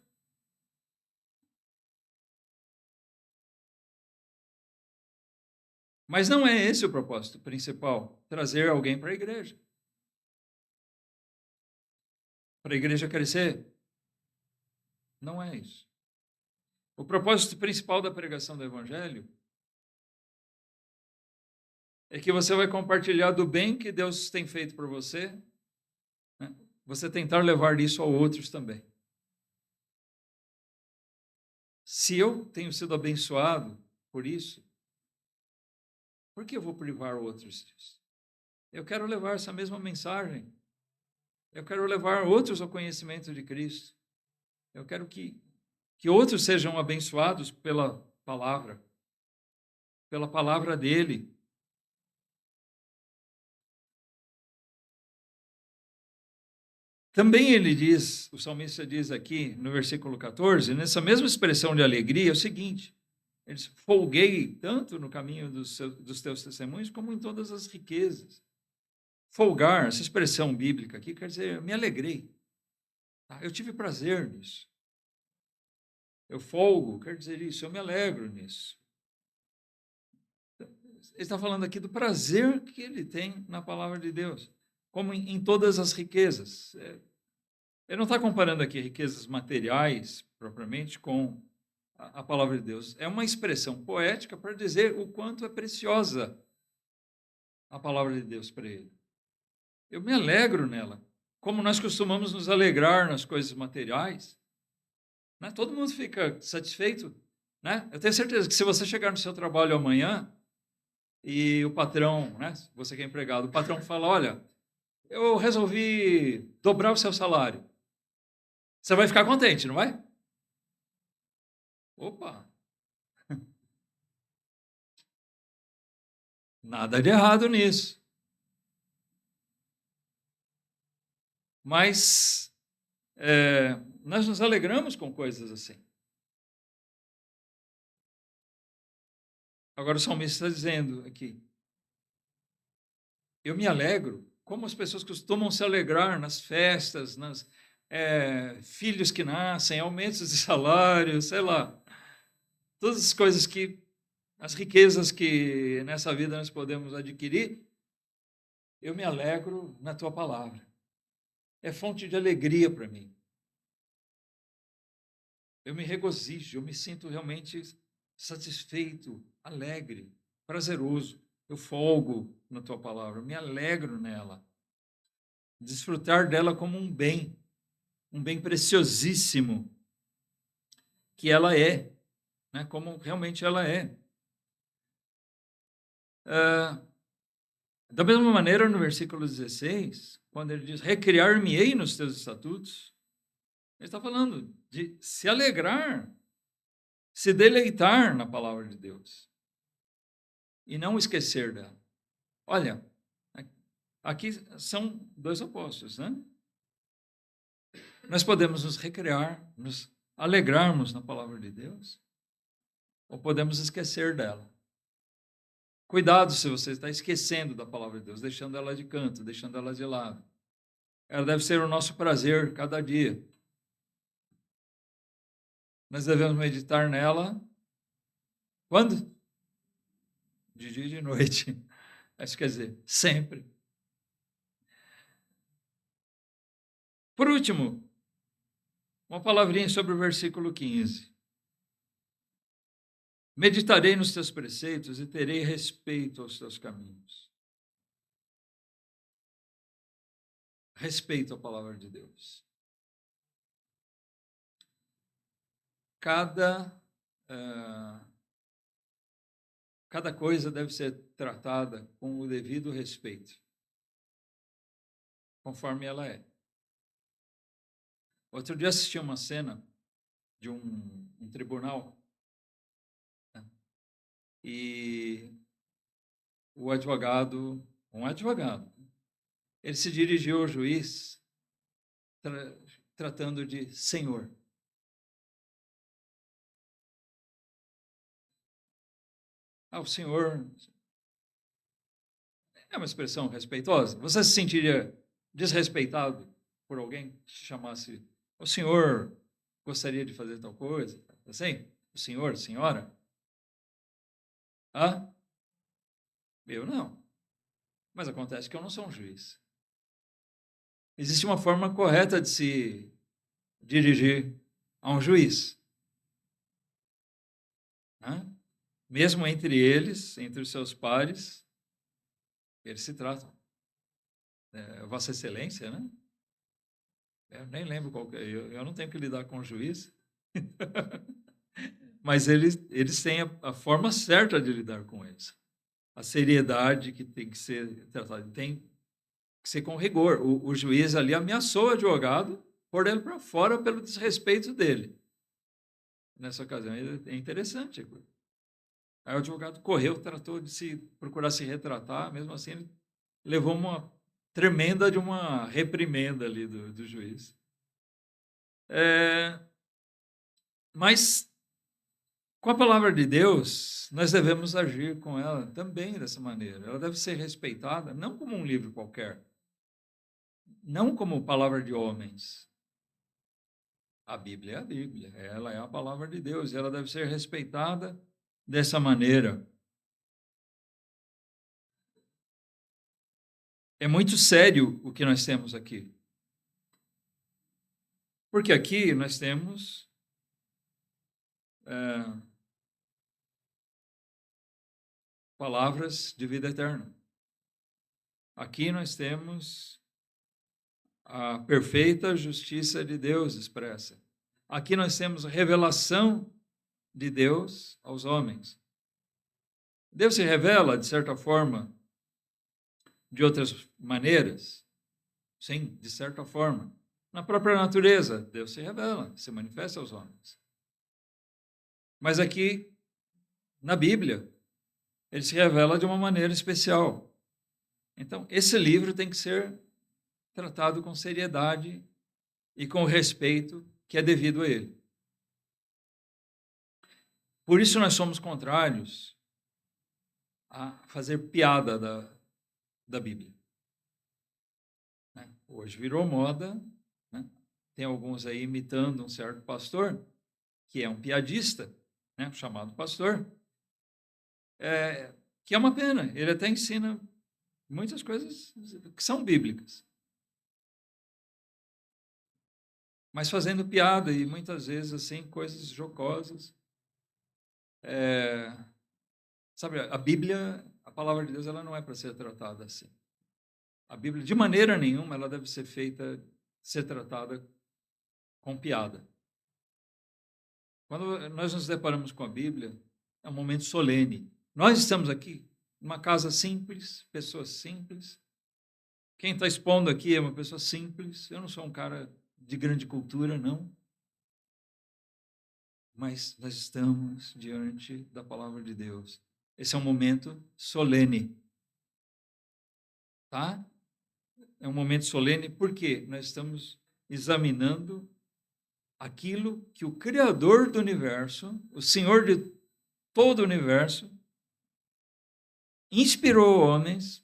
[SPEAKER 1] Mas não é esse o propósito principal, trazer alguém para a igreja. Para a igreja crescer. Não é isso. O propósito principal da pregação do Evangelho é que você vai compartilhar do bem que Deus tem feito por você, né? Você tentar levar isso a outros também. Se eu tenho sido abençoado por isso, por que eu vou privar outros disso? Eu quero levar essa mesma mensagem. Eu quero levar outros ao conhecimento de Cristo. Eu quero que outros sejam abençoados pela palavra dele. Também ele diz, o salmista diz aqui no versículo 14, nessa mesma expressão de alegria, é o seguinte: ele diz, folguei tanto no caminho dos teus testemunhos como em todas as riquezas. Folgar, essa expressão bíblica aqui, quer dizer, eu me alegrei. Tá? Eu tive prazer nisso. Eu folgo, quer dizer isso, eu me alegro nisso. Ele está falando aqui do prazer que ele tem na palavra de Deus, como em todas as riquezas. Ele não está comparando aqui riquezas materiais, propriamente, com a palavra de Deus. É uma expressão poética para dizer o quanto é preciosa a palavra de Deus para ele. Eu me alegro nela. Como nós costumamos nos alegrar nas coisas materiais, né? Todo mundo fica satisfeito, né? Eu tenho certeza que se você chegar no seu trabalho amanhã e o patrão, né, você que é empregado, o patrão fala, olha, eu resolvi dobrar o seu salário. Você vai ficar contente, não vai? Opa! Nada de errado nisso. Mas nós nos alegramos com coisas assim. Agora o salmista está dizendo aqui, eu me alegro, como as pessoas costumam se alegrar nas festas, nas filhos que nascem, aumentos de salário, sei lá, todas as coisas as riquezas que nessa vida nós podemos adquirir, eu me alegro na tua palavra. É fonte de alegria para mim. Eu me regozijo, eu me sinto realmente satisfeito, alegre, prazeroso. Eu folgo na tua palavra, eu me alegro nela. Desfrutar dela como um bem preciosíssimo que ela é, né? Como realmente ela é. Da mesma maneira, no versículo 16, quando ele diz, recriar-me-ei nos teus estatutos, ele está falando de se alegrar, se deleitar na palavra de Deus e não esquecer dela. Olha, aqui são dois opostos, né? Nós podemos nos recriar, nos alegrarmos na palavra de Deus, ou podemos esquecer dela. Cuidado se você está esquecendo da palavra de Deus, deixando ela de canto, deixando ela de lado. Ela deve ser o nosso prazer cada dia. Nós devemos meditar nela quando? De dia e de noite. Isso quer dizer, sempre. Por último, uma palavrinha sobre o versículo 15. Meditarei nos teus preceitos e terei respeito aos teus caminhos. Respeito à palavra de Deus. Cada coisa deve ser tratada com o devido respeito, conforme ela é. Outro dia assisti uma cena de um tribunal, né? E um advogado, ele se dirigiu ao juiz tratando de senhor. O senhor é uma expressão respeitosa. Você se sentiria desrespeitado por alguém que te chamasse, o senhor gostaria de fazer tal coisa? Assim? O senhor, senhora? Eu não. Mas acontece que eu não sou um juiz. Existe uma forma correta de se dirigir a um juiz. Mesmo entre eles, entre os seus pares, eles se tratam. Vossa Excelência, né? Eu nem lembro qual que é. Eu não tenho que lidar com o juiz. Mas eles têm a forma certa de lidar com eles. A seriedade que tem que ser tratada. Tem que ser com rigor. O juiz ali ameaçou o advogado, por ele para fora pelo desrespeito dele. Nessa ocasião, é interessante. Aí o advogado correu, tratou de procurar se retratar, mesmo assim ele levou uma tremenda de uma reprimenda ali do juiz. Mas com a palavra de Deus, nós devemos agir com ela também dessa maneira. Ela deve ser respeitada, não como um livro qualquer, não como palavra de homens. A Bíblia é a Bíblia, ela é a palavra de Deus, e ela deve ser respeitada dessa maneira. É muito sério o que nós temos aqui. Porque aqui nós temos palavras de vida eterna. Aqui nós temos a perfeita justiça de Deus expressa. Aqui nós temos a revelação de Deus aos homens. Deus se revela, de certa forma, de outras maneiras? Sim, de certa forma. Na própria natureza, Deus se revela, se manifesta aos homens. Mas aqui, na Bíblia, ele se revela de uma maneira especial. Então, esse livro tem que ser tratado com seriedade e com o respeito que é devido a ele. Por isso nós somos contrários a fazer piada da Bíblia. Hoje virou moda, né? Tem alguns aí imitando um certo pastor, que é um piadista, né? Chamado pastor, que é uma pena, ele até ensina muitas coisas que são bíblicas, mas fazendo piada e muitas vezes assim coisas jocosas. Sabe, a Bíblia, a palavra de Deus, ela não é para ser tratada assim. A Bíblia, de maneira nenhuma, ela deve ser tratada com piada. Quando nós nos deparamos com a Bíblia, é um momento solene. Nós estamos aqui, numa casa simples, pessoas simples. Quem está expondo aqui é uma pessoa simples. Eu não sou um cara de grande cultura, não. Mas nós estamos diante da palavra de Deus. Esse é um momento solene. Tá? É um momento solene porque nós estamos examinando aquilo que o Criador do universo, o Senhor de todo o universo, inspirou homens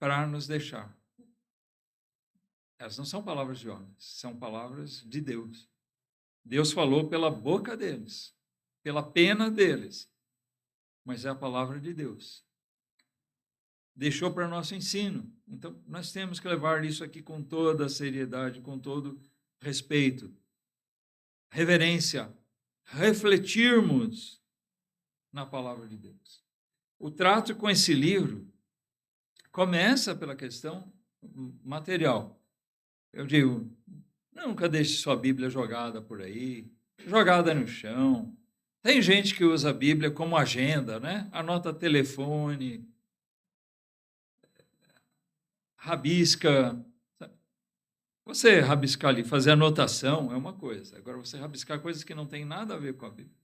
[SPEAKER 1] para nos deixar. Elas não são palavras de homens, são palavras de Deus. Deus falou pela boca deles, pela pena deles, mas é a palavra de Deus. Deixou para nosso ensino. Então, nós temos que levar isso aqui com toda a seriedade, com todo respeito, reverência, refletirmos na palavra de Deus. O trato com esse livro começa pela questão material. Eu digo, nunca deixe sua Bíblia jogada por aí, jogada no chão. Tem gente que usa a Bíblia como agenda, né? Anota telefone, rabisca. Você rabiscar ali, fazer anotação é uma coisa. Agora, você rabiscar coisas que não têm nada a ver com a Bíblia.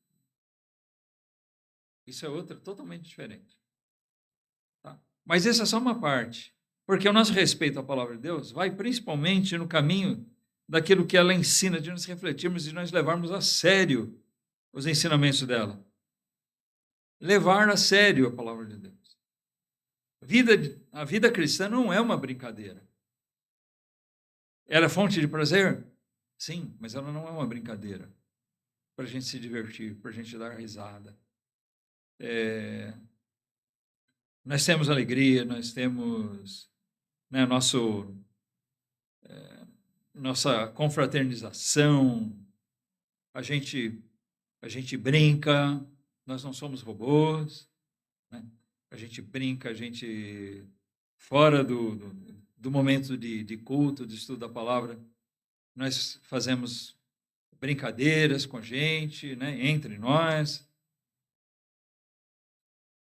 [SPEAKER 1] Isso é outra, totalmente diferente. Tá? Mas essa é só uma parte. Porque o nosso respeito à palavra de Deus vai principalmente no caminho daquilo que ela ensina, de nós refletirmos e nós levarmos a sério os ensinamentos dela. Levar a sério a palavra de Deus. A vida cristã não é uma brincadeira. Ela é fonte de prazer? Sim, mas ela não é uma brincadeira. Para a gente se divertir, para a gente dar risada. Nós temos alegria, nós temos, né, nossa confraternização, a gente brinca, nós não somos robôs, né? A gente brinca, a gente fora do momento de culto, de estudo da palavra, nós fazemos brincadeiras com a gente, né, entre nós,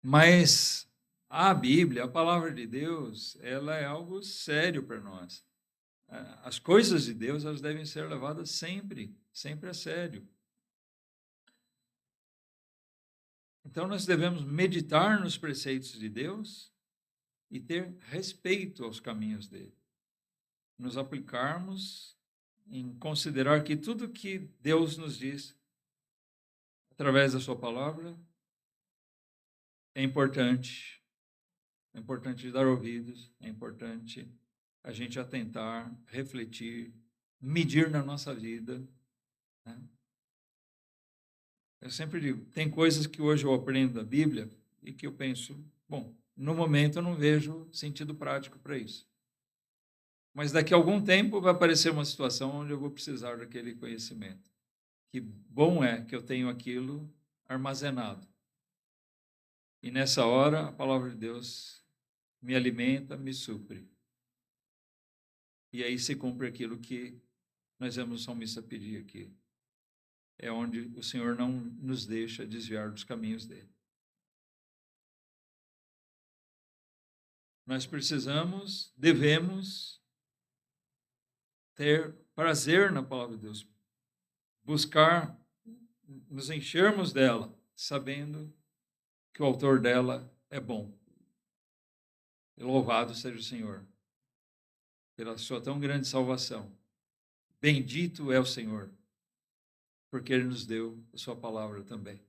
[SPEAKER 1] mas a Bíblia, a palavra de Deus, ela é algo sério para nós. As coisas de Deus, elas devem ser levadas sempre, sempre a sério. Então, nós devemos meditar nos preceitos de Deus e ter respeito aos caminhos dele. Nos aplicarmos em considerar que tudo que Deus nos diz através da sua palavra é importante. É importante dar ouvidos, é importante a gente atentar, refletir, medir na nossa vida, né? Eu sempre digo, tem coisas que hoje eu aprendo da Bíblia e que eu penso, bom, no momento eu não vejo sentido prático para isso. Mas daqui a algum tempo vai aparecer uma situação onde eu vou precisar daquele conhecimento. Que bom é que eu tenho aquilo armazenado. E nessa hora, a palavra de Deus me alimenta, me supre. E aí se cumpre aquilo que nós vemos o salmista pedir aqui. É onde o Senhor não nos deixa desviar dos caminhos dele. Nós precisamos, devemos ter prazer na palavra de Deus, buscar nos enchermos dela, sabendo que o autor dela é bom. E louvado seja o Senhor pela sua tão grande salvação. Bendito é o Senhor, porque ele nos deu a sua palavra também.